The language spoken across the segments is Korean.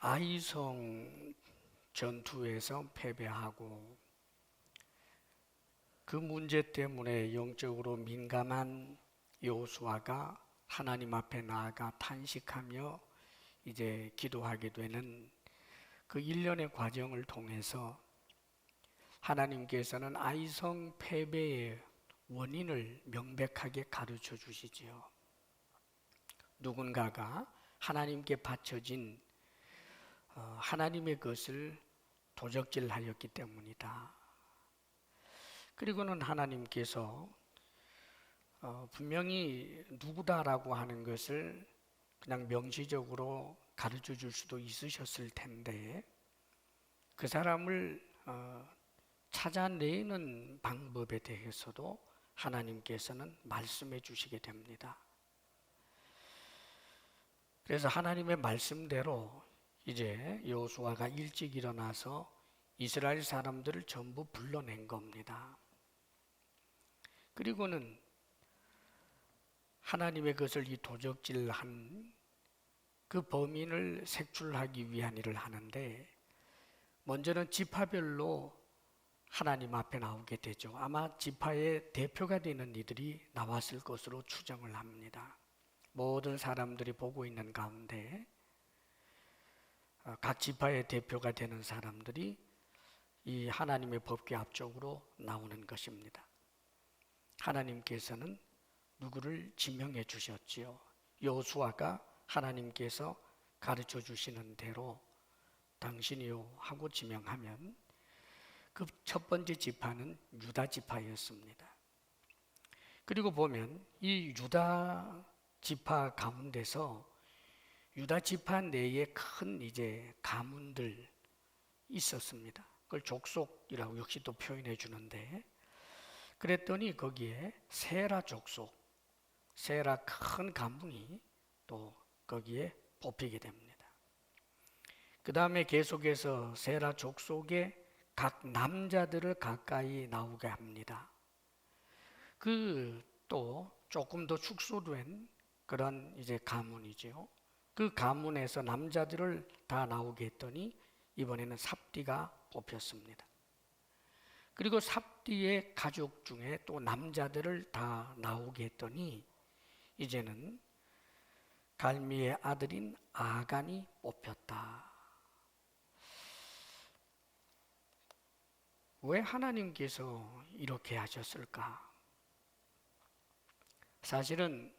아이성 전투에서 패배하고 그 문제 때문에 영적으로 민감한 여호수아가 하나님 앞에 나아가 탄식하며 이제 기도하게 되는 그 일련의 과정을 통해서 하나님께서는 아이성 패배의 원인을 명백하게 가르쳐 주시지요. 누군가가 하나님께 바쳐진 하나님의 것을 도적질하였기 때문이다. 그리고는 하나님께서 분명히 누구다라고 하는 것을 그냥 명시적으로 가르쳐 줄 수도 있으셨을 텐데 그 사람을 찾아내는 방법에 대해서도 하나님께서는 말씀해 주시게 됩니다. 그래서 하나님의 말씀대로 이제 여호수아가 일찍 일어나서 이스라엘 사람들을 전부 불러낸 겁니다. 그리고는 하나님의 것을 이 도적질한 그 범인을 색출하기 위한 일을 하는데 먼저는 지파별로 하나님 앞에 나오게 되죠. 아마 지파의 대표가 되는 이들이 나왔을 것으로 추정을 합니다. 모든 사람들이 보고 있는 가운데 각 지파의 대표가 되는 사람들이 이 하나님의 법궤 앞쪽으로 나오는 것입니다. 하나님께서는 누구를 지명해 주셨지요. 여호수아가 하나님께서 가르쳐 주시는 대로 당신이요 하고 지명하면 그 첫 번째 지파는 유다 지파였습니다. 그리고 보면 이 유다 지파 가운데서 유다 지파 내에 큰 이제 가문들 있었습니다. 그걸 족속이라고 역시 또 표현해 주는데 그랬더니 거기에 세라 족속, 세라 큰 가문이 또 거기에 뽑히게 됩니다. 그 다음에 계속해서 세라 족속의 각 남자들을 가까이 나오게 합니다. 그 또 조금 더 축소된 그런 이제 가문이죠. 그 가문에서 남자들을 다 나오게 했더니 이번에는 삽디가 뽑혔습니다. 그리고 삽디의 가족 중에 또 남자들을 다 나오게 했더니 이제는 갈미의 아들인 아간이 뽑혔다. 왜 하나님께서 이렇게 하셨을까? 사실은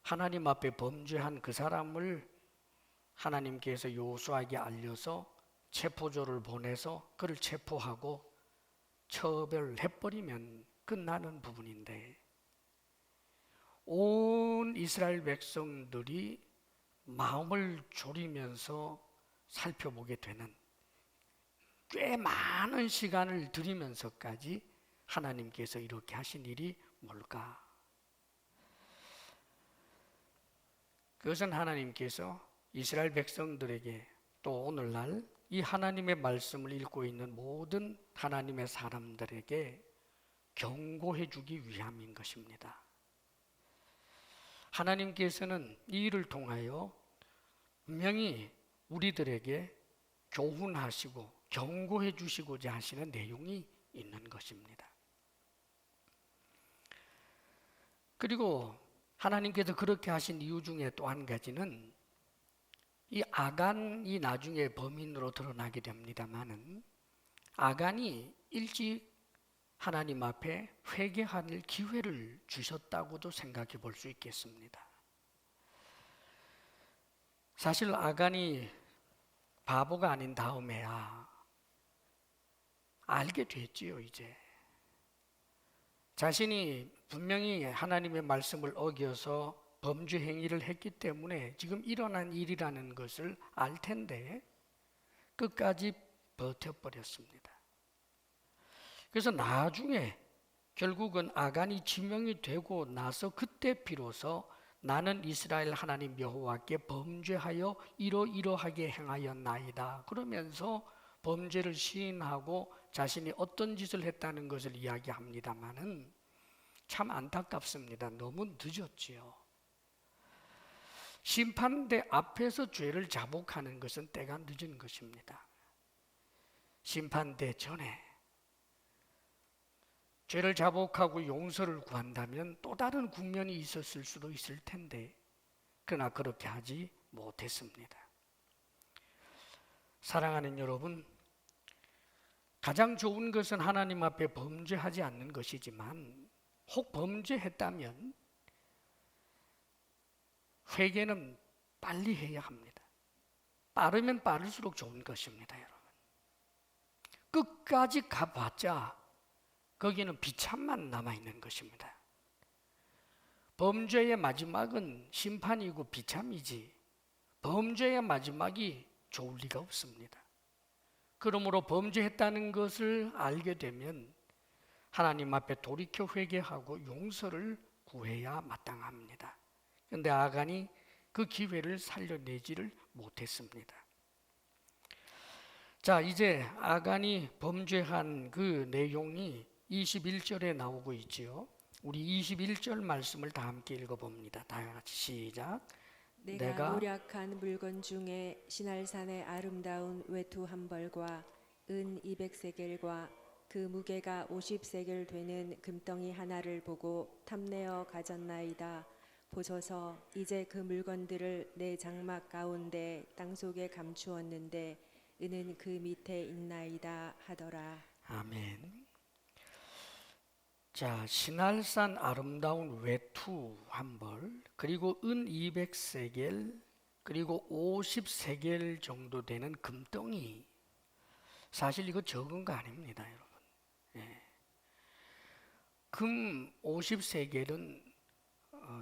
하나님 앞에 범죄한 그 사람을 하나님께서 여호수아에게 알려서 체포조를 보내서 그를 체포하고 처벌해버리면 끝나는 부분인데 온 이스라엘 백성들이 마음을 졸이면서 살펴보게 되는 꽤 많은 시간을 들이면서까지 하나님께서 이렇게 하신 일이 뭘까? 그것은 하나님께서 이스라엘 백성들에게 또 오늘날 이 하나님의 말씀을 읽고 있는 모든 하나님의 사람들에게 경고해 주기 위함인 것입니다. 하나님께서는 이 일을 통하여 분명히 우리들에게 교훈하시고 경고해 주시고자 하시는 내용이 있는 것입니다. 그리고 하나님께서 그렇게 하신 이유 중에 또 한 가지는 이 아간이 나중에 범인으로 드러나게 됩니다마는 아간이 일찍 하나님 앞에 회개할 기회를 주셨다고도 생각해 볼 수 있겠습니다. 사실 아간이 바보가 아닌 다음에야 알게 됐지요. 이제 자신이 분명히 하나님의 말씀을 어겨서 범죄 행위를 했기 때문에 지금 일어난 일이라는 것을 알 텐데 끝까지 버텨버렸습니다. 그래서 나중에 결국은 아간이 지명이 되고 나서 그때 비로소 나는 이스라엘 하나님 여호와께 범죄하여 이러이러하게 행하였나이다 그러면서 범죄를 시인하고 자신이 어떤 짓을 했다는 것을 이야기합니다마는 참 안타깝습니다. 너무 늦었지요. 심판대 앞에서 죄를 자복하는 것은 때가 늦은 것입니다. 심판대 전에 죄를 자복하고 용서를 구한다면 또 다른 국면이 있었을 수도 있을 텐데, 그러나 그렇게 하지 못했습니다. 사랑하는 여러분, 가장 좋은 것은 하나님 앞에 범죄하지 않는 것이지만 혹 범죄했다면 회개는 빨리 해야 합니다. 빠르면 빠를수록 좋은 것입니다, 여러분. 끝까지 가봤자 거기는 비참만 남아있는 것입니다. 범죄의 마지막은 심판이고 비참이지 범죄의 마지막이 좋을 리가 없습니다. 그러므로 범죄했다는 것을 알게 되면 하나님 앞에 돌이켜 회개하고 용서를 구해야 마땅합니다. 그런데 아간이 그 기회를 살려내지를 못했습니다. 자, 이제 아간이 범죄한 그 내용이 21절에 나오고 있지요. 우리 21절 말씀을 다 함께 읽어봅니다. 다 같이 시작. 내가 노력한 물건 중에 시날산의 아름다운 외투 한 벌과 은 200세겔과 그 무게가 50세겔 되는 금덩이 하나를 보고 탐내어 가졌나이다. 보소서, 이제 그 물건들을 내 장막 가운데 땅속에 감추었는데 은은 그 밑에 있나이다 하더라. 아멘. 자, 시날산 아름다운 외투 한 벌, 그리고 은 200세겔, 그리고 50세겔 정도 되는 금덩이. 사실 이거 적은 거 아닙니다, 여러분. 예. 금 50세겔은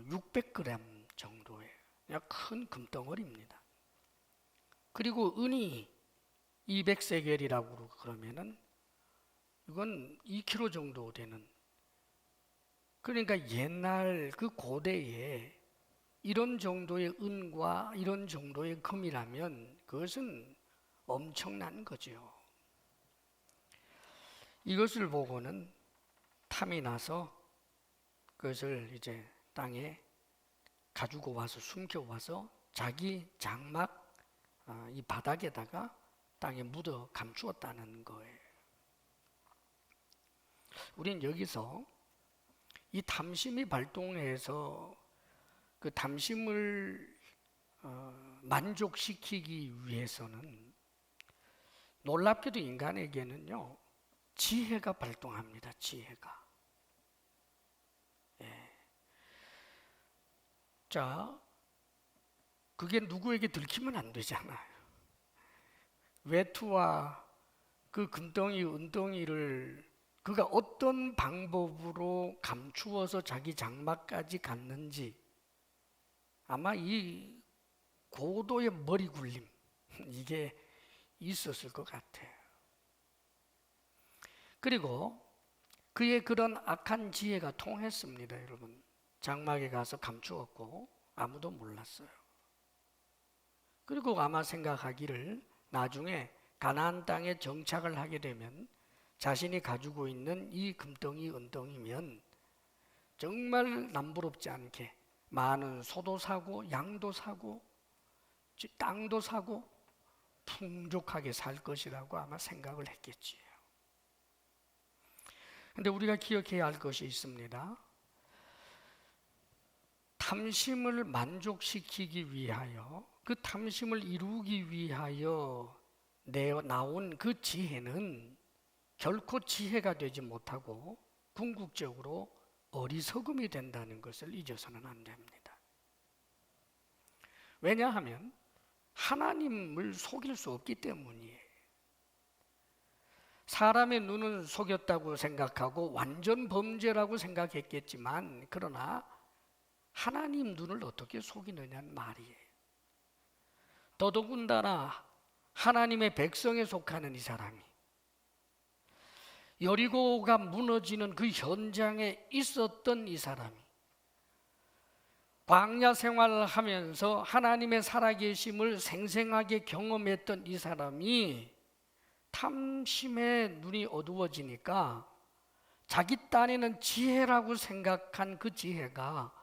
600g 정도의 그냥 큰 금덩어리입니다. 그리고 은이 200세겔이라고 그러면은 이건 2kg 정도 되는, 그러니까 옛날 그 고대에 이런 정도의 은과 이런 정도의 금이라면 그것은 엄청난 거죠. 이것을 보고는 탐이 나서 그것을 이제 땅에 가지고 와서 숨겨와서 자기 장막 이 바닥에다가 땅에 묻어 감추었다는 거예요. 우린 여기서 이 탐심이 발동해서 그 탐심을 만족시키기 위해서는 놀랍게도 인간에게는요 지혜가 발동합니다. 지혜가. 예. 자, 그게 누구에게 들키면 안 되잖아요. 외투와 그 금덩이, 은덩이를 그가 어떤 방법으로 감추어서 자기 장막까지 갔는지 아마 이 고도의 머리 굴림 이게 있었을 것 같아요. 그리고 그의 그런 악한 지혜가 통했습니다, 여러분. 장막에 가서 감추었고 아무도 몰랐어요. 그리고 아마 생각하기를 나중에 가나안 땅에 정착을 하게 되면 자신이 가지고 있는 이 금덩이, 은덩이면 정말 남부럽지 않게 많은 소도 사고 양도 사고 땅도 사고 풍족하게 살 것이라고 아마 생각을 했겠지요. 그런데 우리가 기억해야 할 것이 있습니다. 탐심을 만족시키기 위하여, 그 탐심을 이루기 위하여 나온 그 지혜는 결코 지혜가 되지 못하고 궁극적으로 어리석음이 된다는 것을 잊어서는 안 됩니다. 왜냐하면 하나님을 속일 수 없기 때문이에요. 사람의 눈은 속였다고 생각하고 완전 범죄라고 생각했겠지만 그러나 하나님 눈을 어떻게 속이느냐는 말이에요. 더더군다나 하나님의 백성에 속하는 이 사람이 여리고가 무너지는 그 현장에 있었던 이 사람이 광야 생활을 하면서 하나님의 살아계심을 생생하게 경험했던 이 사람이 탐심의 눈이 어두워지니까 자기 딴에는 지혜라고 생각한 그 지혜가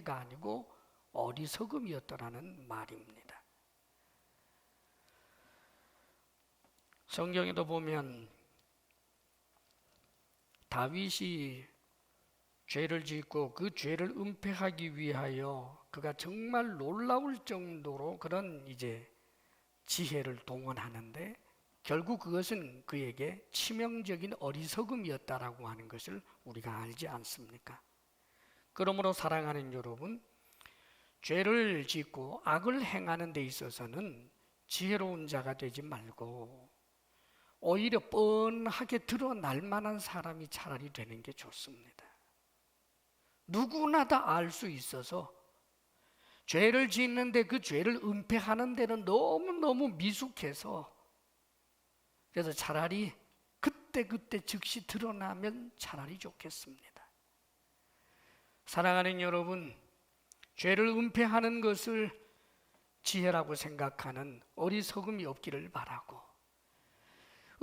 아니고 어리석음이었더라는 말입니다. 성경에도 보면 다윗이 죄를 짓고 그 죄를 은폐하기 위하여 그가 정말 놀라울 정도로 그런 지혜를 동원하는데 결국 그것은 그에게 치명적인 어리석음이었다라고 하는 것을 우리가 알지 않습니까? 그러므로 사랑하는 여러분, 죄를 짓고 악을 행하는 데 있어서는 지혜로운 자가 되지 말고 오히려 뻔하게 드러날 만한 사람이 차라리 되는 게 좋습니다. 누구나 다 알 수 있어서 죄를 짓는데 그 죄를 은폐하는 데는 너무너무 미숙해서 그래서 차라리 그때 즉시 드러나면 차라리 좋겠습니다. 사랑하는 여러분, 죄를 은폐하는 것을 지혜라고 생각하는 어리석음이 없기를 바라고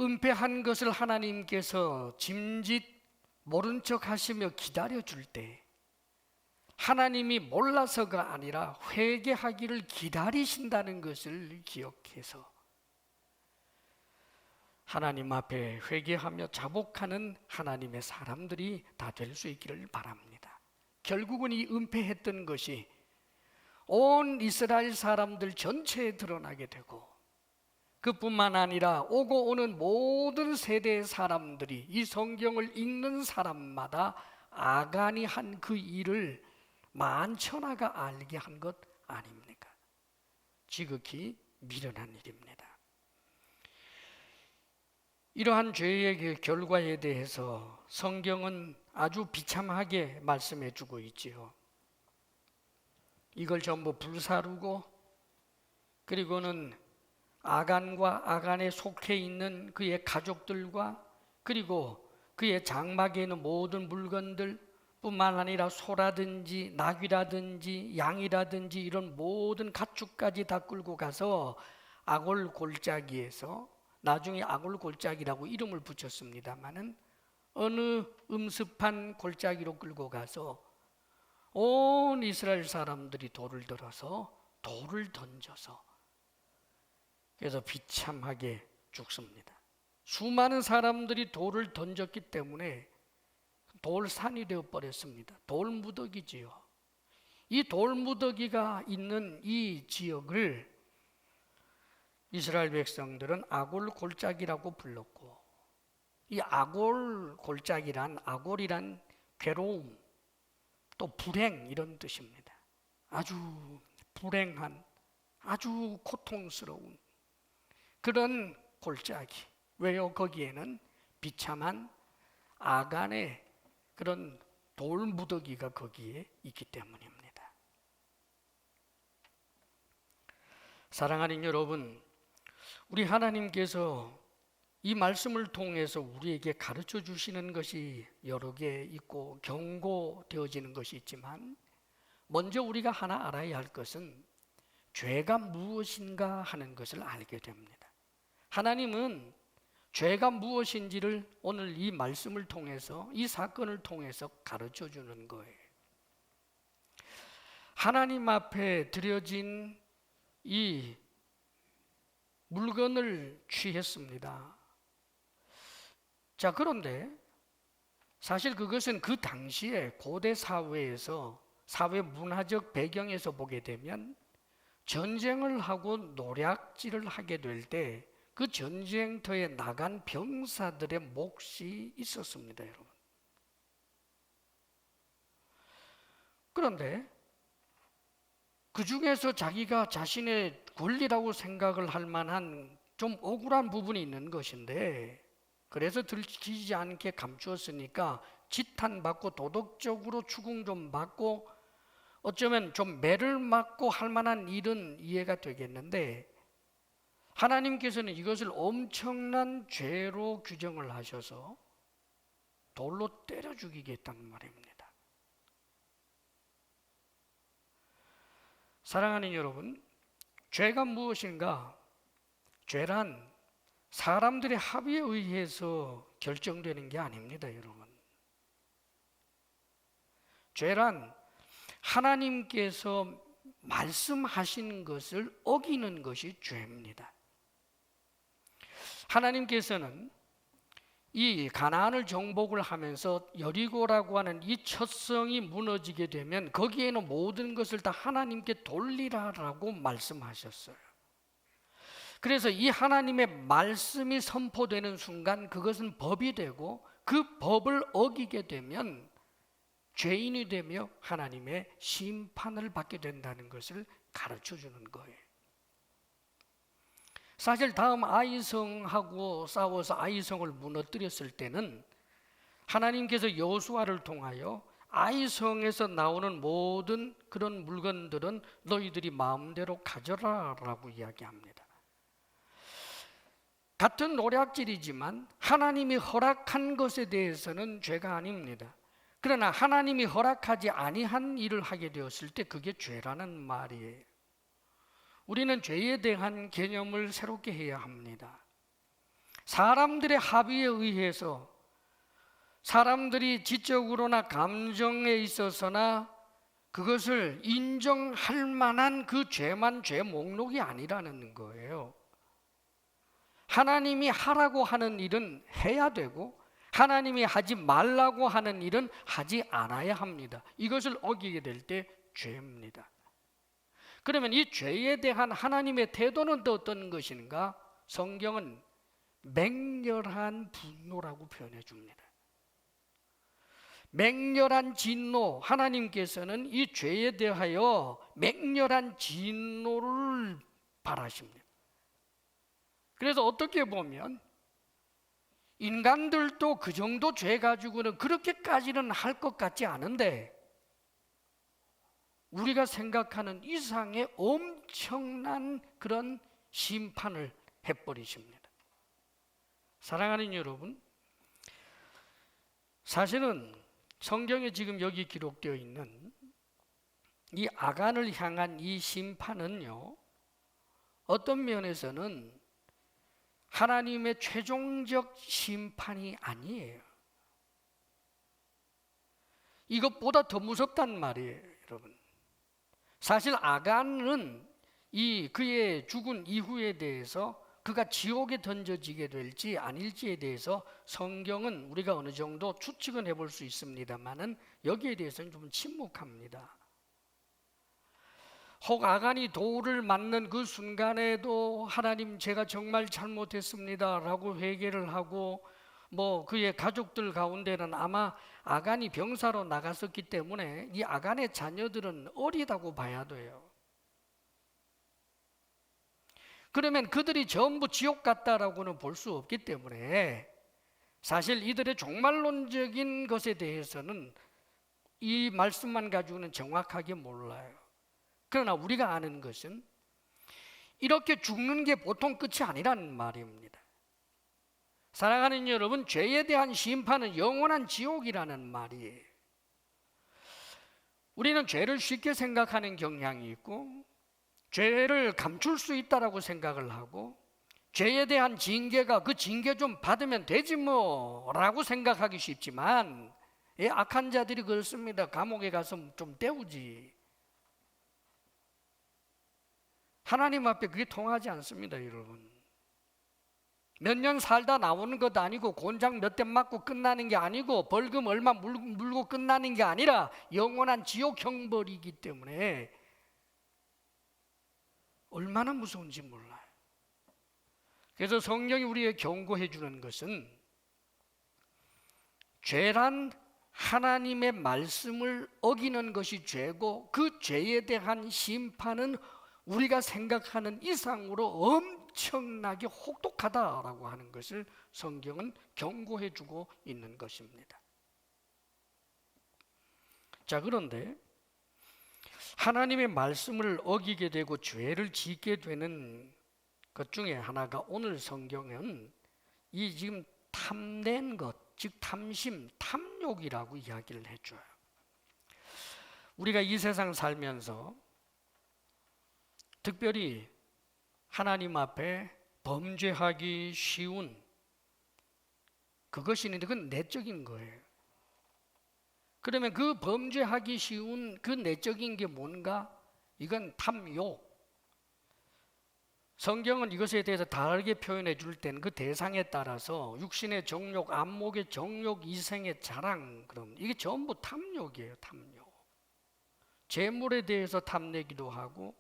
은폐한 것을 하나님께서 짐짓 모른 척 하시며 기다려줄 때 하나님이 몰라서가 아니라 회개하기를 기다리신다는 것을 기억해서 하나님 앞에 회개하며 자복하는 하나님의 사람들이 다 될 수 있기를 바랍니다. 결국은 이 은폐했던 것이 온 이스라엘 사람들 전체에 드러나게 되고 그뿐만 아니라 오고 오는 모든 세대의 사람들이 이 성경을 읽는 사람마다 아간이 한 그 일을 만천하가 알게 한 것 아닙니까? 지극히 미련한 일입니다. 이러한 죄의 그 결과에 대해서 성경은 아주 비참하게 말씀해 주고 있지요. 이걸 전부 불사르고 그리고는 아간과 아간에 속해 있는 그의 가족들과 그리고 그의 장막에 있는 모든 물건들 뿐만 아니라 소라든지 나귀라든지 양이라든지 이런 모든 가축까지 다 끌고 가서 아골 골짜기에서 나중에 아골 골짜기라고 이름을 붙였습니다마는 어느 음습한 골짜기로 끌고 가서 온 이스라엘 사람들이 돌을 들어서 돌을 던져서 그래서 비참하게 죽습니다. 수많은 사람들이 돌을 던졌기 때문에 돌산이 되어버렸습니다. 돌무더기지요. 이 돌무더기가 있는 이 지역을 이스라엘 백성들은 아골 골짜기라고 불렀고 이 아골 골짜기란 아골이란 괴로움 또 불행 이런 뜻입니다. 아주 불행한 아주 고통스러운 그런 골짜기. 왜요? 거기에는 비참한 아간의 그런 돌무더기가 거기에 있기 때문입니다. 사랑하는 여러분, 우리 하나님께서 이 말씀을 통해서 우리에게 가르쳐 주시는 것이 여러 개 있고 경고되어지는 것이 있지만 먼저 우리가 하나 알아야 할 것은 죄가 무엇인가 하는 것을 알게 됩니다. 하나님은 죄가 무엇인지를 오늘 이 말씀을 통해서 이 사건을 통해서 가르쳐 주는 거예요. 하나님 앞에 드려진 이 물건을 취했습니다. 자, 그런데 사실 그것은 그 당시에 고대 사회에서 사회 문화적 배경에서 보게 되면 전쟁을 하고 노략질을 하게 될 때 그 전쟁터에 나간 병사들의 몫이 있었습니다, 여러분. 그런데 그 중에서 자기가 자신의 권리라고 생각을 할 만한 좀 억울한 부분이 있는 것인데 그래서 들키지 않게 감추었으니까 지탄받고 도덕적으로 추궁 좀 받고 어쩌면 좀 매를 맞고 할 만한 일은 이해가 되겠는데 하나님께서는 이것을 엄청난 죄로 규정을 하셔서 돌로 때려 죽이겠다는 말입니다. 사랑하는 여러분, 죄가 무엇인가? 죄란 사람들의 합의에 의해서 결정되는 게 아닙니다, 여러분. 죄란 하나님께서 말씀하시는 것을 어기는 것이 죄입니다. 하나님께서는 이 가나안을 정복을 하면서 여리고라고 하는 이 첫 성이 무너지게 되면 거기에는 모든 것을 다 하나님께 돌리라라고 말씀하셨어요. 그래서 이 하나님의 말씀이 선포되는 순간 그것은 법이 되고 그 법을 어기게 되면 죄인이 되며 하나님의 심판을 받게 된다는 것을 가르쳐 주는 거예요. 사실 다음 아이성하고 싸워서 아이성을 무너뜨렸을 때는 하나님께서 여호수아를 통하여 아이성에서 나오는 모든 그런 물건들은 너희들이 마음대로 가져라라고 이야기합니다. 같은 노략질이지만 하나님이 허락한 것에 대해서는 죄가 아닙니다. 그러나 하나님이 허락하지 아니한 일을 하게 되었을 때 그게 죄라는 말이에요. 우리는 죄에 대한 개념을 새롭게 해야 합니다. 사람들의 합의에 의해서 사람들이 지적으로나 감정에 있어서나 그것을 인정할 만한 그 죄만 죄 목록이 아니라는 거예요. 하나님이 하라고 하는 일은 해야 되고 하나님이 하지 말라고 하는 일은 하지 않아야 합니다. 이것을 어기게 될 때 죄입니다. 그러면 이 죄에 대한 하나님의 태도는 또 어떤 것인가? 성경은 맹렬한 분노라고 표현해 줍니다. 맹렬한 진노, 하나님께서는 이 죄에 대하여 맹렬한 진노를 바라십니다. 그래서 어떻게 보면 인간들도 그 정도 죄 가지고는 그렇게까지는 할 것 같지 않은데 우리가 생각하는 이상의 엄청난 그런 심판을 해버리십니다. 사랑하는 여러분, 사실은 성경에 지금 여기 기록되어 있는 이 아간을 향한 이 심판은요, 어떤 면에서는 하나님의 최종적 심판이 아니에요. 이것보다 더 무섭단 말이에요, 여러분. 사실 아간은 그의 죽은 이후에 대해서 그가 지옥에 던져지게 될지 아닐지에 대해서 성경은 우리가 어느 정도 추측은 해볼 수 있습니다만은 여기에 대해서는 좀 침묵합니다. 혹 아간이 돌을 맞는 그 순간에도 하나님 제가 정말 잘못했습니다 라고 회개를 하고 그의 가족들 가운데는 아마 아간이 병사로 나갔었기 때문에 이 아간의 자녀들은 어리다고 봐야 돼요. 그러면 그들이 전부 지옥 갔다라고는 볼 수 없기 때문에 사실 이들의 종말론적인 것에 대해서는 이 말씀만 가지고는 정확하게 몰라요. 그러나 우리가 아는 것은 이렇게 죽는 게 보통 끝이 아니라는 말입니다. 사랑하는 여러분, 죄에 대한 심판은 영원한 지옥이라는 말이에요. 우리는 죄를 쉽게 생각하는 경향이 있고 죄를 감출 수 있다라고 생각을 하고 죄에 대한 징계가 그 징계 좀 받으면 되지 뭐라고 생각하기 쉽지만 악한 자들이 그렇습니다. 감옥에 가서 좀 때우지. 하나님 앞에 그게 통하지 않습니다, 여러분. 몇 년 살다 나오는 것도 아니고 곤장 몇 대 맞고 끝나는 게 아니고 벌금 얼마 물고 끝나는 게 아니라 영원한 지옥 형벌이기 때문에 얼마나 무서운지 몰라요. 그래서 성경이 우리에게 경고해 주는 것은 죄란 하나님의 말씀을 어기는 것이 죄고 그 죄에 대한 심판은 우리가 생각하는 이상으로 엄청나게 혹독하다라고 하는 것을 성경은 경고해 주고 있는 것입니다. 자, 그런데 하나님의 말씀을 어기게 되고 죄를 짓게 되는 것 중에 하나가 오늘 성경은 이 지금 탐낸 것, 즉 탐심, 탐욕이라고 이야기를 해줘요. 우리가 이 세상 살면서 특별히 하나님 앞에 범죄하기 쉬운 그것이 있는데 그건 내적인 거예요. 그러면 그 범죄하기 쉬운 그 내적인 게 뭔가? 이건 탐욕. 성경은 이것에 대해서 다르게 표현해 줄 때는 그 대상에 따라서 육신의 정욕, 안목의 정욕, 이생의 자랑, 그럼 이게 전부 탐욕이에요. 탐욕. 재물에 대해서 탐내기도 하고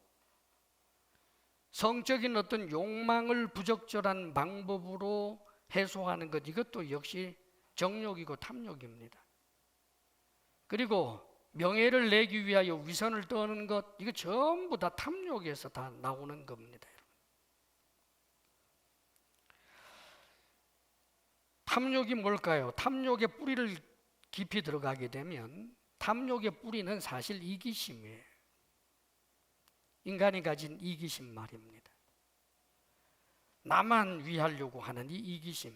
성적인 어떤 욕망을 부적절한 방법으로 해소하는 것, 이것도 역시 정욕이고 탐욕입니다. 그리고 명예를 내기 위하여 위선을 떠는 것, 이거 전부 다 탐욕에서 다 나오는 겁니다. 탐욕이 뭘까요? 탐욕의 뿌리를 깊이 들어가게 되면 탐욕의 뿌리는 사실 이기심이에요. 인간이 가진 이기심 말입니다. 나만 위하려고 하는 이 이기심.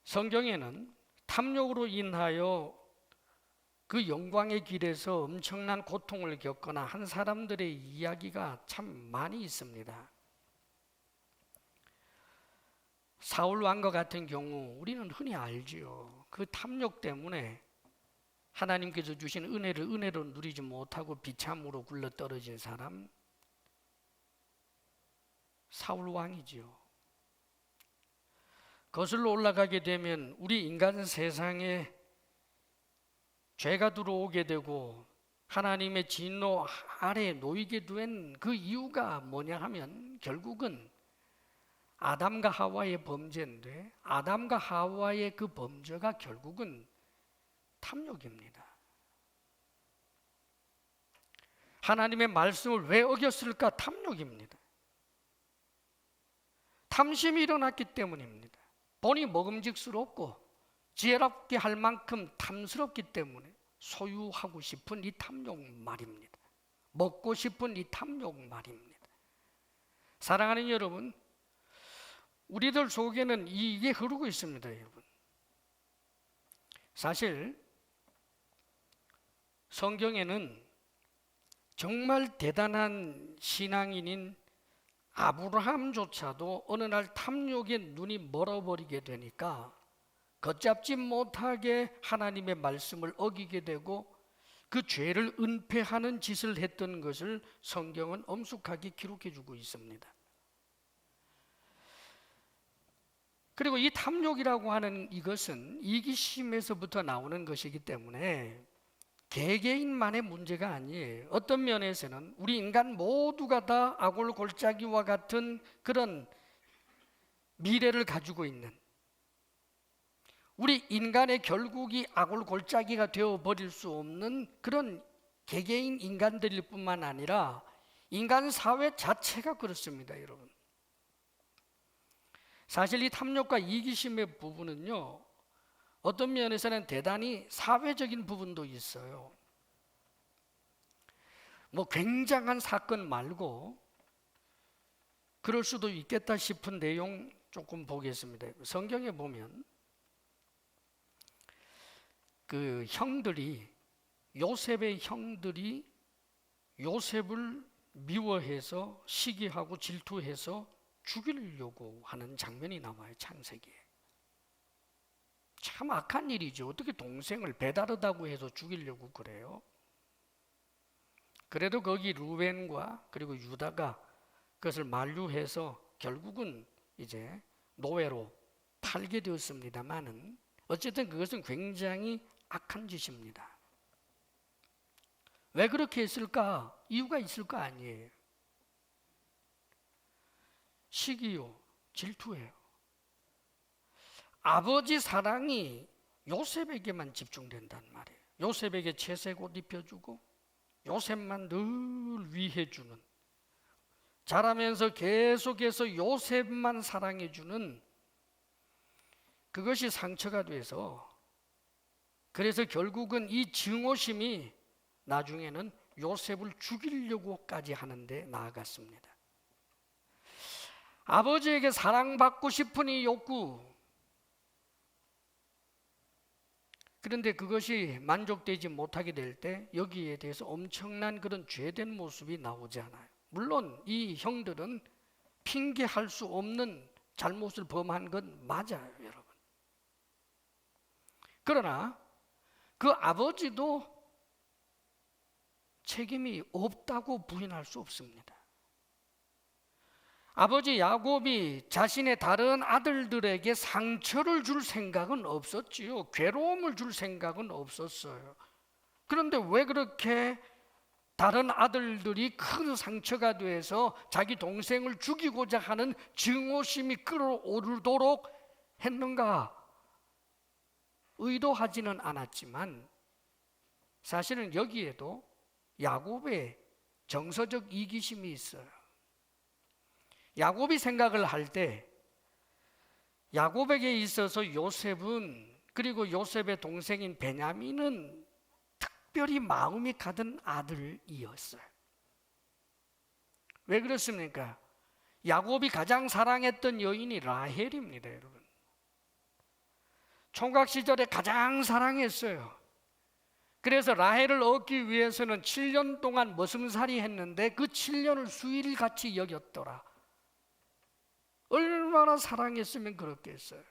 성경에는 탐욕으로 인하여 그 영광의 길에서 엄청난 고통을 겪거나 한 사람들의 이야기가 참 많이 있습니다. 사울 왕과 같은 경우 우리는 흔히 알지요. 그 탐욕 때문에 하나님께서 주신 은혜를 은혜로 누리지 못하고 비참으로 굴러 떨어진 사람, 사울 왕이지요. 거슬러 올라가게 되면 우리 인간 세상에 죄가 들어오게 되고 하나님의 진노 아래에 놓이게 된 그 이유가 뭐냐 하면 결국은 아담과 하와의 범죄인데, 아담과 하와의 그 범죄가 결국은 탐욕입니다. 하나님의 말씀을 왜 어겼을까? 탐욕입니다. 탐심이 일어났기 때문입니다. 본이 먹음직스럽고 지혜롭게 할 만큼 탐스럽기 때문에 소유하고 싶은 이 탐욕 말입니다. 먹고 싶은 이 탐욕 말입니다. 사랑하는 여러분, 우리들 속에는 이게 흐르고 있습니다, 여러분. 사실 성경에는 정말 대단한 신앙인인 아브라함조차도 어느 날 탐욕에 눈이 멀어버리게 되니까 걷잡지 못하게 하나님의 말씀을 어기게 되고 그 죄를 은폐하는 짓을 했던 것을 성경은 엄숙하게 기록해 주고 있습니다. 그리고 이 탐욕이라고 하는 이것은 이기심에서부터 나오는 것이기 때문에 개개인만의 문제가 아니에요. 어떤 면에서는 우리 인간 모두가 다 아골 골짜기와 같은 그런 미래를 가지고 있는, 우리 인간의 결국이 아골 골짜기가 되어버릴 수 없는 그런 개개인 인간들일 뿐만 아니라 인간 사회 자체가 그렇습니다, 여러분. 사실 이 탐욕과 이기심의 부분은요, 어떤 면에서는 대단히 사회적인 부분도 있어요. 뭐 굉장한 사건 말고 그럴 수도 있겠다 싶은 내용 조금 보겠습니다. 성경에 보면 그 형들이, 요셉의 형들이 요셉을 미워해서 시기하고 질투해서 죽이려고 하는 장면이 나와요, 창세기에. 참 악한 일이죠. 어떻게 동생을 배다르다고 해서 죽이려고 그래요? 그래도 거기 루벤과 그리고 유다가 그것을 만류해서 결국은 이제 노예로 팔게 되었습니다만은 어쨌든 그것은 굉장히 악한 짓입니다. 왜 그렇게 했을까? 이유가 있을 거 아니에요. 시기요, 질투예요. 아버지 사랑이 요셉에게만 집중된단 말이에요. 요셉에게 채색 옷 입혀주고 요셉만 늘 위해주는, 자라면서 계속해서 요셉만 사랑해주는, 그것이 상처가 돼서 그래서 결국은 이 증오심이 나중에는 요셉을 죽이려고까지 하는데 나아갔습니다. 아버지에게 사랑받고 싶은 이 욕구, 그런데 그것이 만족되지 못하게 될 때 여기에 대해서 엄청난 그런 죄된 모습이 나오지 않아요. 물론 이 형들은 핑계할 수 없는 잘못을 범한 건 맞아요, 여러분. 그러나 그 아버지도 책임이 없다고 부인할 수 없습니다. 아버지 야곱이 자신의 다른 아들들에게 상처를 줄 생각은 없었지요. 괴로움을 줄 생각은 없었어요. 그런데 왜 그렇게 다른 아들들이 큰 상처가 돼서 자기 동생을 죽이고자 하는 증오심이 끌어오르도록 했는가? 의도하지는 않았지만 사실은 여기에도 야곱의 정서적 이기심이 있어요. 야곱이 생각을 할 때 야곱에게 있어서 요셉은, 그리고 요셉의 동생인 베냐민은 특별히 마음이 가던 아들이었어요. 왜 그렇습니까? 야곱이 가장 사랑했던 여인이 라헬입니다, 여러분. 총각 시절에 가장 사랑했어요. 그래서 라헬을 얻기 위해서는 7년 동안 머슴살이 했는데 그 7년을 수일같이 여겼더라. 얼마나 사랑했으면 그렇겠어요.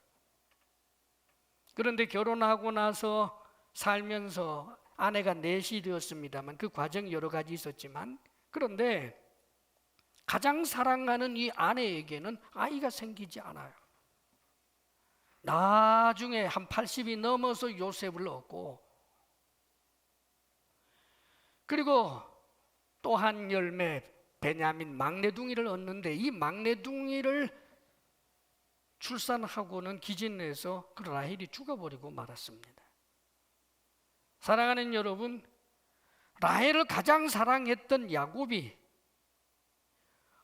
그런데 결혼하고 나서 살면서 아내가 넷이 되었습니다만 그 과정이 여러 가지 있었지만, 그런데 가장 사랑하는 이 아내에게는 아이가 생기지 않아요. 나중에 한 80이 넘어서 요셉을 얻고, 그리고 또 한 열매 베냐민 막내둥이를 얻는데, 이 막내둥이를 출산하고는 기진해서 그 라헬이 죽어버리고 말았습니다. 사랑하는 여러분, 라헬을 가장 사랑했던 야곱이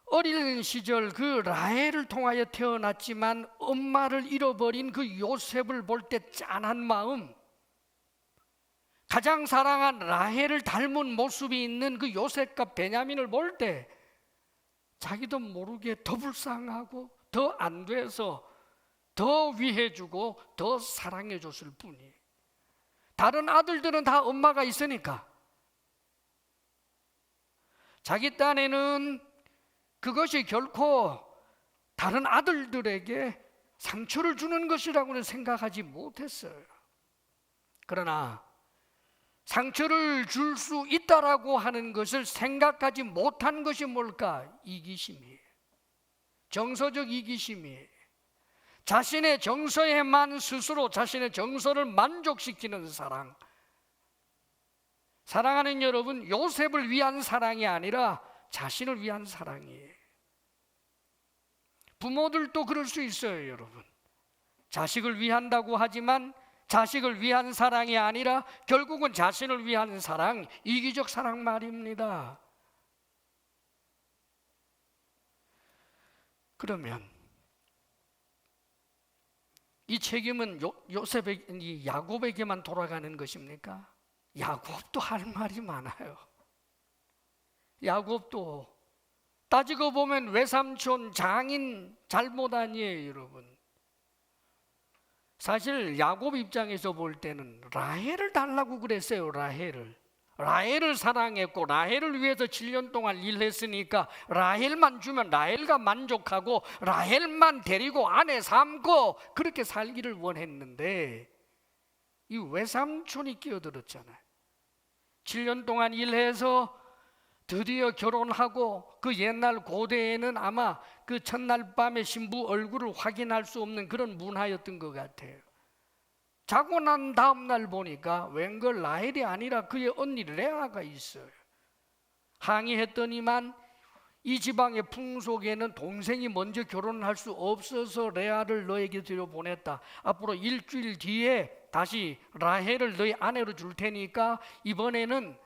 어린 시절 그 라헬을 통하여 태어났지만 엄마를 잃어버린 그 요셉을 볼 때 짠한 마음, 가장 사랑한 라헬을 닮은 모습이 있는 그 요셉과 베냐민을 볼 때 자기도 모르게 더 불쌍하고 더 안 돼서 더 위해주고 더 사랑해줬을 뿐이에요. 다른 아들들은 다 엄마가 있으니까 자기 딴에는 그것이 결코 다른 아들들에게 상처를 주는 것이라고는 생각하지 못했어요. 그러나 상처를 줄 수 있다라고 하는 것을 생각하지 못한 것이 뭘까? 이기심이에요. 정서적 이기심이에요. 자신의 정서에만 스스로 자신의 정서를 만족시키는 사랑. 사랑하는 여러분, 요셉을 위한 사랑이 아니라 자신을 위한 사랑이에요. 부모들도 그럴 수 있어요, 여러분. 자식을 위한다고 하지만 자식을 위한 사랑이 아니라 결국은 자신을 위한 사랑, 이기적 사랑 말입니다. 그러면 이 책임은 야곱에게만 돌아가는 것입니까? 야곱도 할 말이 많아요. 야곱도 따지고 보면 외삼촌 장인 잘못 아니에요, 여러분. 사실 야곱 입장에서 볼 때는 라헬을 달라고 그랬어요. 라헬을 사랑했고 라헬을 위해서 7년 동안 일했으니까 라헬만 주면 라헬과 만족하고 라헬만 데리고 아내 삼고 그렇게 살기를 원했는데 이 외삼촌이 끼어들었잖아요. 7년 동안 일해서 드디어 결혼하고 그 옛날 고대에는 아마 그 첫날 밤에 신부 얼굴을 확인할 수 없는 그런 문화였던 것 같아요. 자고 난 다음 날 보니까 웬걸 라헬이 아니라 그의 언니 레아가 있어요. 항의했더니만 이 지방의 풍속에는 동생이 먼저 결혼할 수 없어서 레아를 너에게 들여보냈다. 앞으로 일주일 뒤에 다시 라헬을 너희 아내로 줄 테니까 이번에는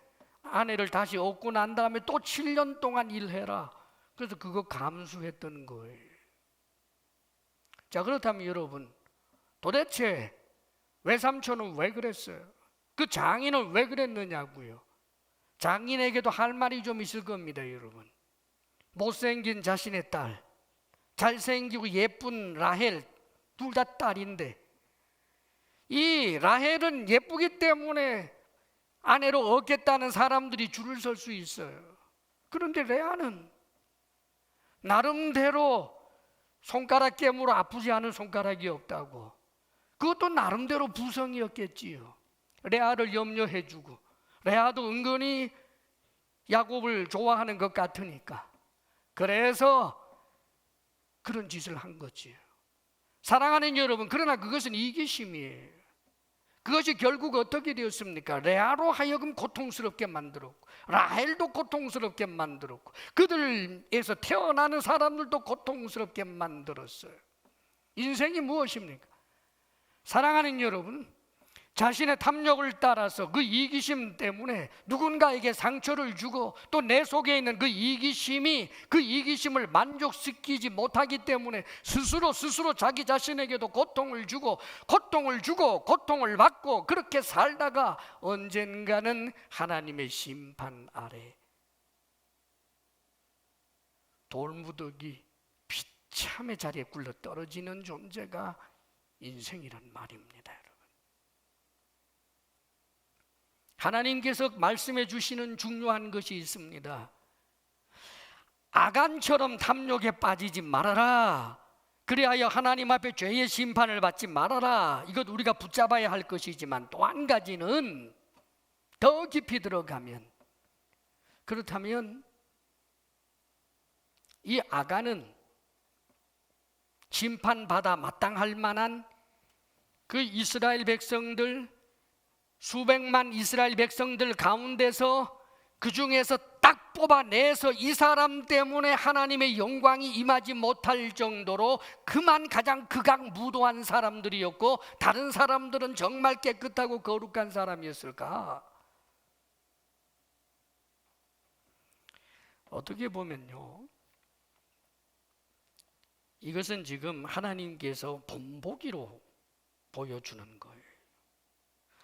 아내를 다시 얻고 난 다음에 또 7년 동안 일해라. 그래서 그거 감수했던 거예요. 자, 그렇다면 여러분, 도대체 외삼촌은 왜 그랬어요? 그 장인은 왜 그랬느냐고요? 장인에게도 할 말이 좀 있을 겁니다, 여러분. 못생긴 자신의 딸, 잘생기고 예쁜 라헬, 둘 다 딸인데 이 라헬은 예쁘기 때문에 아내로 얻겠다는 사람들이 줄을 설 수 있어요. 그런데 레아는 나름대로 손가락 깨물어 아프지 않은 손가락이 없다고, 그것도 나름대로 부성이었겠지요. 레아를 염려해주고 레아도 은근히 야곱을 좋아하는 것 같으니까. 그래서 그런 짓을 한 거지요. 사랑하는 여러분, 그러나 그것은 이기심이에요. 그것이 결국 어떻게 되었습니까? 레아로 하여금 고통스럽게 만들었고, 라헬도 고통스럽게 만들었고, 그들에서 태어나는 사람들도 고통스럽게 만들었어요. 인생이 무엇입니까? 사랑하는 여러분, 자신의 탐욕을 따라서 그 이기심 때문에 누군가에게 상처를 주고 또 내 속에 있는 그 이기심을 만족시키지 못하기 때문에 스스로 자기 자신에게도 고통을 주고 고통을 받고 그렇게 살다가 언젠가는 하나님의 심판 아래 돌무더기 비참의 자리에 굴러 떨어지는 존재가 인생이란 말입니다. 여러분, 하나님께서 말씀해 주시는 중요한 것이 있습니다. 아간처럼 탐욕에 빠지지 말아라. 그리하여 하나님 앞에 죄의 심판을 받지 말아라. 이것 우리가 붙잡아야 할 것이지만 또 한 가지는 더 깊이 들어가면, 그렇다면 이 아간은 심판받아 마땅할 만한 그 이스라엘 백성들, 수백만 이스라엘 백성들 가운데서 그 중에서 딱 뽑아내서 이 사람 때문에 하나님의 영광이 임하지 못할 정도로 그만 가장 극악무도한 사람들이었고, 다른 사람들은 정말 깨끗하고 거룩한 사람이었을까? 어떻게 보면요, 이것은 지금 하나님께서 본보기로 보여주는 거예요.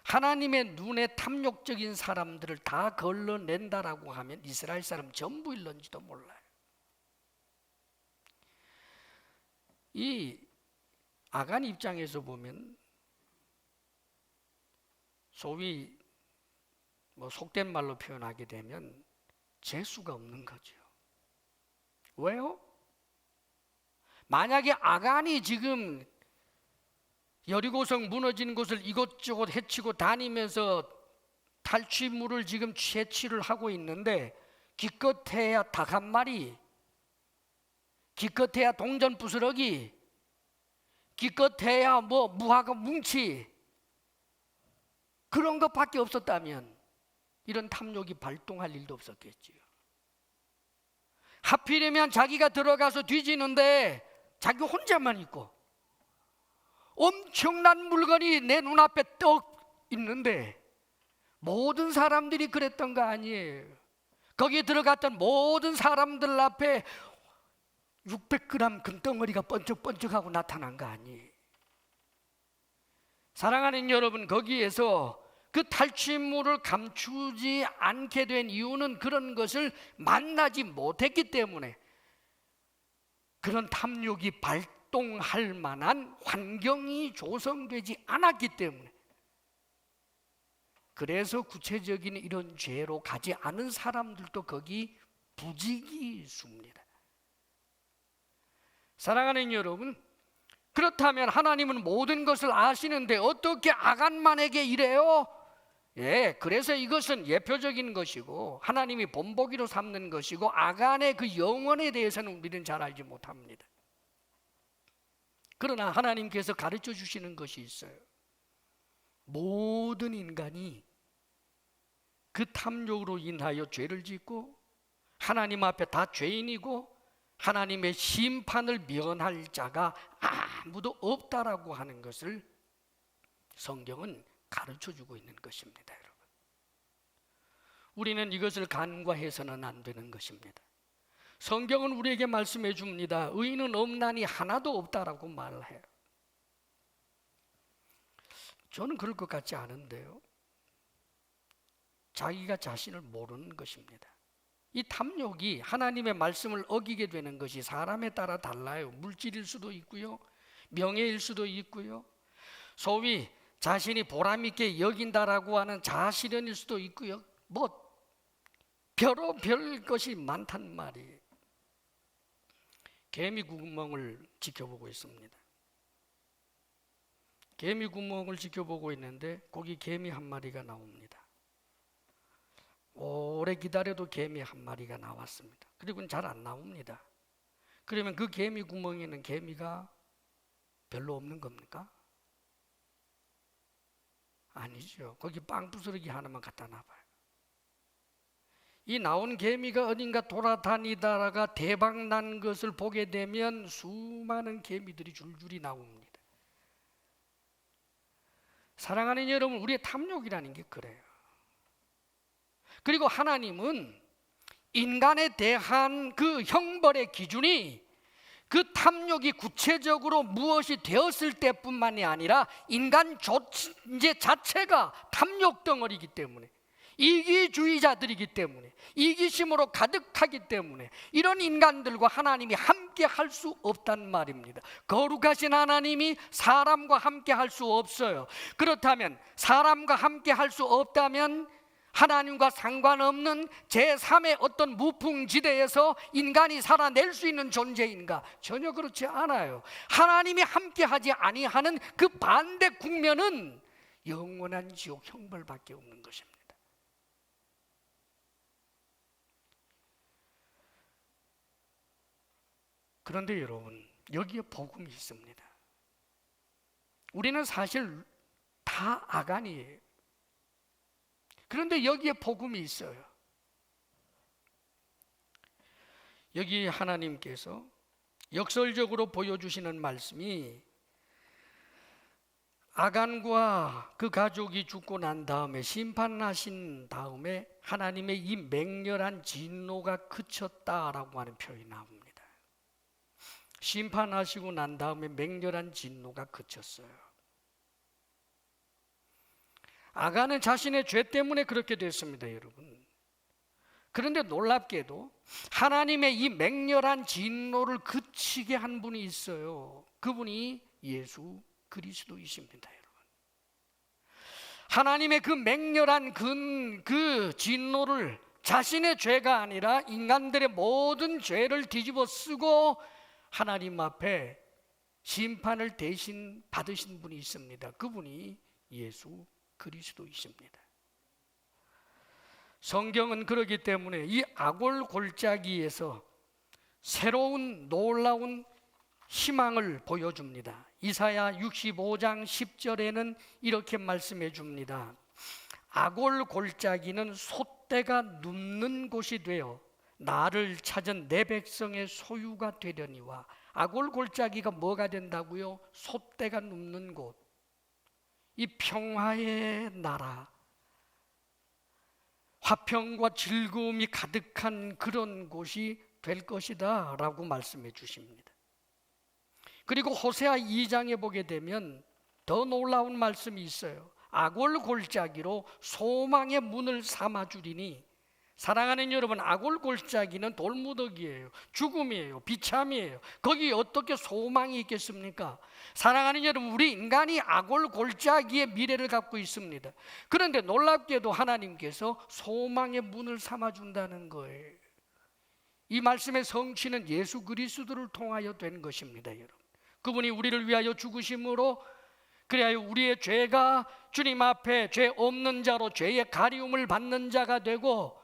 하나님의 눈에 탐욕적인 사람들을 다 걸러낸다라고 하면 이스라엘 사람 전부 일런지도 몰라요. 이 아간 입장에서 보면 소위 속된 말로 표현하게 되면 재수가 없는 거죠. 왜요? 만약에 아간이 지금 여리고성 무너진 곳을 이곳저곳 헤치고 다니면서 탈취물을 지금 채취를 하고 있는데, 기껏해야 닭 한 마리, 기껏해야 동전 부스러기, 기껏해야 무화과 뭉치, 그런 것밖에 없었다면 이런 탐욕이 발동할 일도 없었겠지요. 하필이면 자기가 들어가서 뒤지는데 자기 혼자만 있고 엄청난 물건이 내 눈앞에 떡 있는데 모든 사람들이 그랬던 거 아니에요. 거기에 들어갔던 모든 사람들 앞에 600g 금덩어리가 번쩍번쩍하고 나타난 거 아니에요. 사랑하는 여러분, 거기에서 그 탈취물을 감추지 않게 된 이유는 그런 것을 만나지 못했기 때문에, 그런 탐욕이 발동할 만한 환경이 조성되지 않았기 때문에, 그래서 구체적인 이런 죄로 가지 않은 사람들도 거기 부지기수입니다. 사랑하는 여러분, 그렇다면 하나님은 모든 것을 아시는데 어떻게 아간만에게 이래요? 그래서 이것은 예표적인 것이고 하나님이 본보기로 삼는 것이고, 아간의 그 영혼에 대해서는 우리는 잘 알지 못합니다. 그러나 하나님께서 가르쳐 주시는 것이 있어요. 모든 인간이 그 탐욕으로 인하여 죄를 짓고 하나님 앞에 다 죄인이고 하나님의 심판을 면할 자가 아무도 없다라고 하는 것을 성경은 가르쳐 주고 있는 것입니다. 여러분, 우리는 이것을 간과해서는 안 되는 것입니다. 성경은 우리에게 말씀해 줍니다. 의인은 없나니 하나도 없다라고 말해요. 저는 그럴 것 같지 않은데요. 자기가 자신을 모르는 것입니다. 이 탐욕이 하나님의 말씀을 어기게 되는 것이 사람에 따라 달라요. 물질일 수도 있고요, 명예일 수도 있고요, 소위 자신이 보람있게 여긴다라고 하는 자아실현일 수도 있고요, 별 것이 많단 말이에요. 개미 구멍을 지켜보고 있습니다. 개미 구멍을 지켜보고 있는데 거기 개미 한 마리가 나옵니다. 오래 기다려도 개미 한 마리가 나왔습니다. 그리고는 잘 안 나옵니다. 그러면 그 개미 구멍에는 개미가 별로 없는 겁니까? 아니죠. 거기 빵 부스러기 하나만 갖다 놔봐요. 이 나온 개미가 어딘가 돌아다니다가 대박 난 것을 보게 되면 수많은 개미들이 줄줄이 나옵니다. 사랑하는 여러분, 우리의 탐욕이라는 게 그래요. 그리고 하나님은 인간에 대한 그 형벌의 기준이 그 탐욕이 구체적으로 무엇이 되었을 때뿐만이 아니라 인간 존재 자체가 탐욕 덩어리이기 때문에, 이기주의자들이기 때문에, 이기심으로 가득하기 때문에 이런 인간들과 하나님이 함께 할 수 없단 말입니다. 거룩하신 하나님이 사람과 함께 할 수 없어요. 그렇다면 사람과 함께 할 수 없다면 하나님과 상관없는 제3의 어떤 무풍지대에서 인간이 살아낼 수 있는 존재인가? 전혀 그렇지 않아요. 하나님이 함께하지 아니하는 그 반대 국면은 영원한 지옥 형벌밖에 없는 것입니다. 그런데 여러분, 여기에 복음이 있습니다. 우리는 사실 다 아간이에요. 그런데 여기에 복음이 있어요. 여기 하나님께서 역설적으로 보여주시는 말씀이 아간과 그 가족이 죽고 난 다음에, 심판하신 다음에 하나님의 이 맹렬한 진노가 그쳤다라고 하는 표현이 나옵니다. 심판하시고 난 다음에 맹렬한 진노가 그쳤어요. 아간은 자신의 죄 때문에 그렇게 됐습니다, 여러분. 그런데 놀랍게도 하나님의 이 맹렬한 진노를 그치게 한 분이 있어요. 그분이 예수 그리스도이십니다, 여러분. 하나님의 그 맹렬한 그 진노를 자신의 죄가 아니라 인간들의 모든 죄를 뒤집어 쓰고 하나님 앞에 심판을 대신 받으신 분이 있습니다. 그분이 예수 그리스도이십니다. 성경은 그렇기 때문에 이 아골 골짜기에서 새로운 놀라운 희망을 보여줍니다. 이사야 65장 10절에는 이렇게 말씀해 줍니다. 아골 골짜기는 솥대가 눕는 곳이 되어 나를 찾은 내 백성의 소유가 되려니와. 아골 골짜기가 뭐가 된다고요? 솥대가 눕는 곳. 이 평화의 나라, 화평과 즐거움이 가득한 그런 곳이 될 것이다 라고 말씀해 주십니다. 그리고 호세아 2장에 보게 되면 더 놀라운 말씀이 있어요. 아골 골짜기로 소망의 문을 삼아주리니. 사랑하는 여러분, 아골 골짜기는 돌무더기예요. 죽음이에요. 비참이에요. 거기 어떻게 소망이 있겠습니까? 사랑하는 여러분, 우리 인간이 아골 골짜기의 미래를 갖고 있습니다. 그런데 놀랍게도 하나님께서 소망의 문을 삼아준다는 거예요. 이 말씀의 성취는 예수 그리스도를 통하여 된 것입니다, 여러분. 그분이 우리를 위하여 죽으심으로 그래야 우리의 죄가 주님 앞에 죄 없는 자로 죄의 가리움을 받는 자가 되고,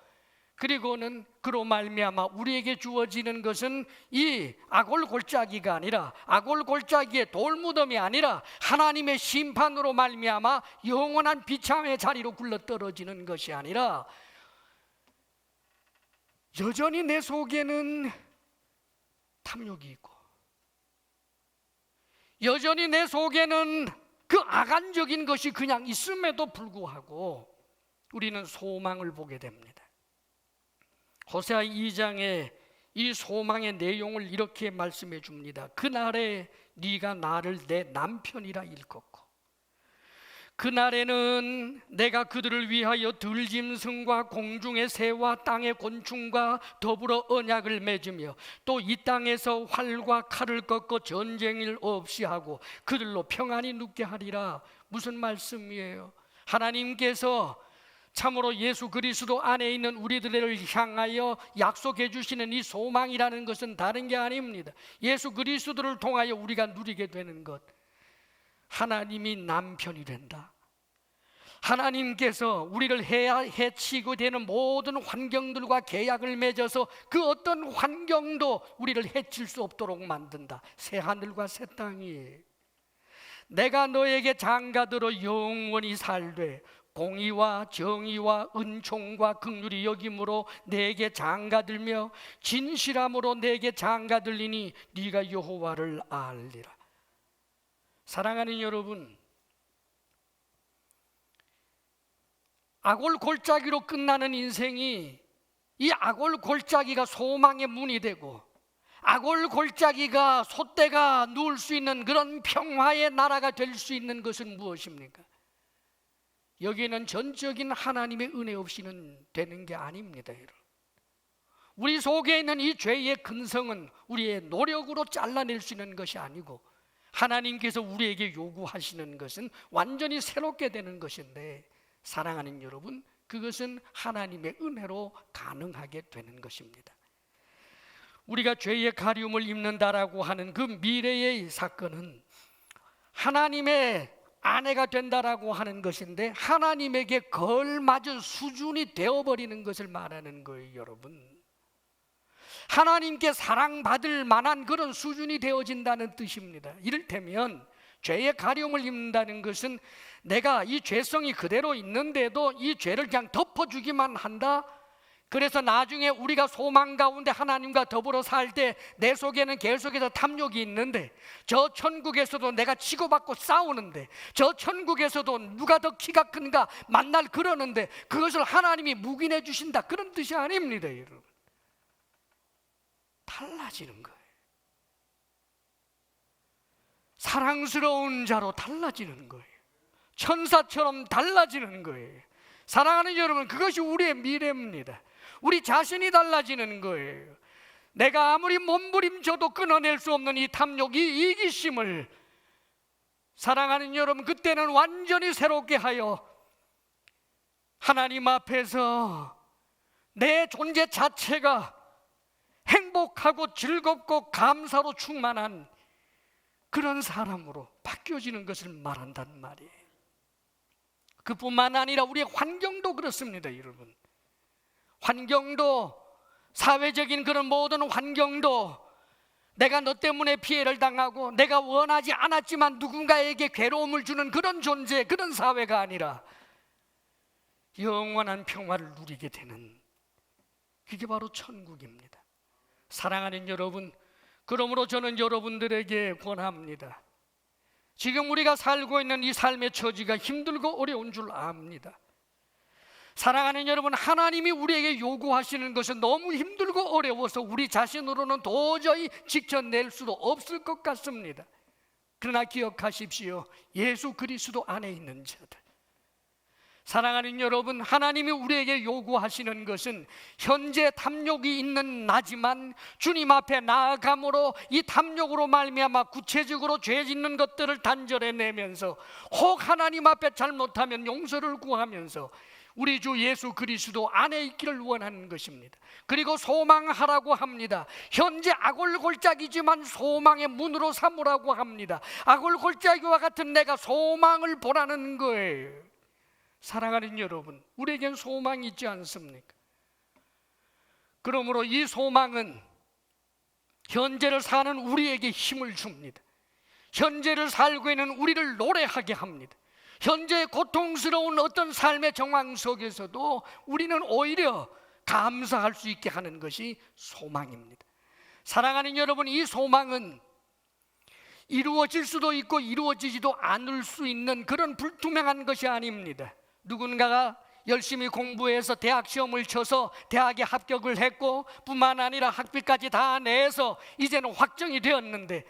그리고는 그로 말미암아 우리에게 주어지는 것은 이 아골 골짜기가 아니라, 아골 골짜기의 돌무덤이 아니라 하나님의 심판으로 말미암아 영원한 비참의 자리로 굴러떨어지는 것이 아니라, 여전히 내 속에는 탐욕이 있고 여전히 내 속에는 그 아간적인 것이 그냥 있음에도 불구하고 우리는 소망을 보게 됩니다. 호세아 2장에 이 소망의 내용을 이렇게 말씀해 줍니다. 그날에 네가 나를 내 남편이라 일컫고, 그날에는 내가 그들을 위하여 들짐승과 공중의 새와 땅의 곤충과 더불어 언약을 맺으며 또 이 땅에서 활과 칼을 꺾고 전쟁일 없이 하고 그들로 평안히 눕게 하리라. 무슨 말씀이에요? 하나님께서 참으로 예수 그리스도 안에 있는 우리들을 향하여 약속해 주시는 이 소망이라는 것은 다른 게 아닙니다. 예수 그리스도를 통하여 우리가 누리게 되는 것, 하나님이 남편이 된다, 하나님께서 우리를 해치고 되는 모든 환경들과 계약을 맺어서 그 어떤 환경도 우리를 해칠 수 없도록 만든다. 새 하늘과 새 땅이 내가 너에게 장가들어 영원히 살되 공의와 정의와 은총과 긍휼이 여김으로 내게 장가들며 진실함으로 내게 장가들리니 네가 여호와를 알리라. 사랑하는 여러분, 아골 골짜기로 끝나는 인생이 이 아골 골짜기가 소망의 문이 되고 아골 골짜기가 소떼가 누울 수 있는 그런 평화의 나라가 될 수 있는 것은 무엇입니까? 여기에는 전적인 하나님의 은혜 없이는 되는 게 아닙니다, 여러분. 우리 속에 있는 이 죄의 근성은 우리의 노력으로 잘라낼 수 있는 것이 아니고 하나님께서 우리에게 요구하시는 것은 완전히 새롭게 되는 것인데, 사랑하는 여러분, 그것은 하나님의 은혜로 가능하게 되는 것입니다. 우리가 죄의 가리움을 입는다라고 하는 그 미래의 사건은 하나님의 아내가 된다라고 하는 것인데 하나님에게 걸맞은 수준이 되어버리는 것을 말하는 거예요, 여러분. 하나님께 사랑받을 만한 그런 수준이 되어진다는 뜻입니다. 이를테면 죄의 가리움을 입는다는 것은 내가 이 죄성이 그대로 있는데도 이 죄를 그냥 덮어주기만 한다. 그래서 나중에 우리가 소망 가운데 하나님과 더불어 살 때 내 속에는 계속해서 탐욕이 있는데, 저 천국에서도 내가 치고받고 싸우는데, 저 천국에서도 누가 더 키가 큰가 만날 그러는데 그것을 하나님이 묵인해 주신다, 그런 뜻이 아닙니다, 여러분. 달라지는 거예요. 사랑스러운 자로 달라지는 거예요. 천사처럼 달라지는 거예요. 사랑하는 여러분, 그것이 우리의 미래입니다. 우리 자신이 달라지는 거예요. 내가 아무리 몸부림쳐도 끊어낼 수 없는 이 탐욕, 이 이기심을 사랑하는 여러분, 그때는 완전히 새롭게 하여 하나님 앞에서 내 존재 자체가 행복하고 즐겁고 감사로 충만한 그런 사람으로 바뀌어지는 것을 말한단 말이에요. 그뿐만 아니라 우리의 환경도 그렇습니다, 여러분. 환경도, 사회적인 그런 모든 환경도 내가 너 때문에 피해를 당하고 내가 원하지 않았지만 누군가에게 괴로움을 주는 그런 존재, 그런 사회가 아니라 영원한 평화를 누리게 되는, 그게 바로 천국입니다. 사랑하는 여러분, 그러므로 저는 여러분들에게 권합니다. 지금 우리가 살고 있는 이 삶의 처지가 힘들고 어려운 줄 압니다. 사랑하는 여러분, 하나님이 우리에게 요구하시는 것은 너무 힘들고 어려워서 우리 자신으로는 도저히 지켜낼 수도 없을 것 같습니다. 그러나 기억하십시오. 예수 그리스도 안에 있는 자들, 사랑하는 여러분, 하나님이 우리에게 요구하시는 것은 현재 탐욕이 있는 나지만 주님 앞에 나아감으로 이 탐욕으로 말미암아 구체적으로 죄 짓는 것들을 단절해내면서 혹 하나님 앞에 잘못하면 용서를 구하면서 우리 주 예수 그리스도 안에 있기를 원하는 것입니다. 그리고 소망하라고 합니다. 현재 아골골짜기지만 소망의 문으로 삼으라고 합니다. 아골골짜기와 같은 내가 소망을 보라는 거예요. 사랑하는 여러분, 우리에겐 소망이 있지 않습니까? 그러므로 이 소망은 현재를 사는 우리에게 힘을 줍니다. 현재를 살고 있는 우리를 노래하게 합니다. 현재 고통스러운 어떤 삶의 정황 속에서도 우리는 오히려 감사할 수 있게 하는 것이 소망입니다. 사랑하는 여러분, 이 소망은 이루어질 수도 있고 이루어지지도 않을 수 있는 그런 불투명한 것이 아닙니다. 누군가가 열심히 공부해서 대학 시험을 쳐서 대학에 합격을 했고 뿐만 아니라 학비까지 다 내서 이제는 확정이 되었는데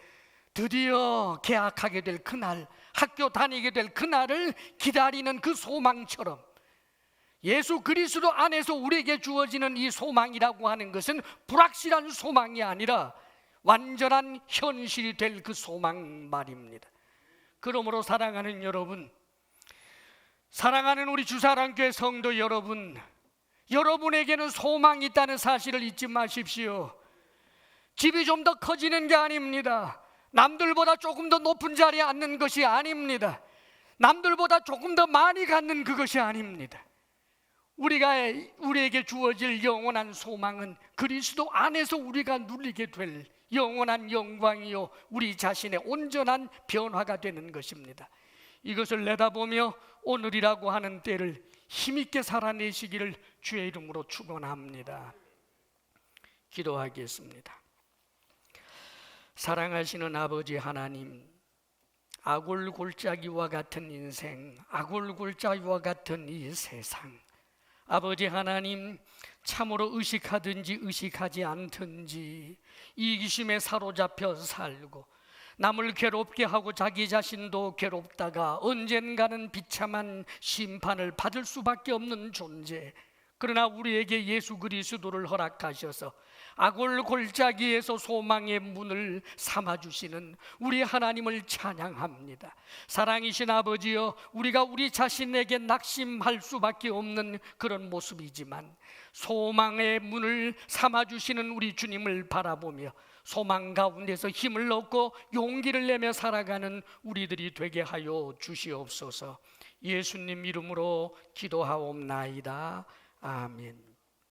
드디어 개학하게 될 그날, 학교 다니게 될 그날을 기다리는 그 소망처럼 예수 그리스도 안에서 우리에게 주어지는 이 소망이라고 하는 것은 불확실한 소망이 아니라 완전한 현실이 될 그 소망 말입니다. 그러므로 사랑하는 여러분, 사랑하는 우리 주사랑교회 성도 여러분, 여러분에게는 소망이 있다는 사실을 잊지 마십시오. 집이 좀 더 커지는 게 아닙니다. 남들보다 조금 더 높은 자리에 앉는 것이 아닙니다. 남들보다 조금 더 많이 갖는 그것이 아닙니다. 우리에게 주어질 영원한 소망은 그리스도 안에서 우리가 누리게 될 영원한 영광이요, 우리 자신의 온전한 변화가 되는 것입니다. 이것을 내다보며 오늘이라고 하는 때를 힘있게 살아내시기를 주의 이름으로 축원합니다. 기도하겠습니다. 사랑하시는 아버지 하나님, 아골골짜기와 같은 인생, 아골골짜기와 같은 이 세상, 아버지 하나님, 참으로 의식하든지 의식하지 않든지 이기심에 사로잡혀 살고 남을 괴롭게 하고 자기 자신도 괴롭다가 언젠가는 비참한 심판을 받을 수밖에 없는 존재, 그러나 우리에게 예수 그리스도를 허락하셔서 아골골짜기에서 소망의 문을 삼아주시는 우리 하나님을 찬양합니다. 사랑이신 아버지여, 우리가 우리 자신에게 낙심할 수밖에 없는 그런 모습이지만 소망의 문을 삼아주시는 우리 주님을 바라보며 소망 가운데서 힘을 얻고 용기를 내며 살아가는 우리들이 되게 하여 주시옵소서. 예수님 이름으로 기도하옵나이다. 아멘.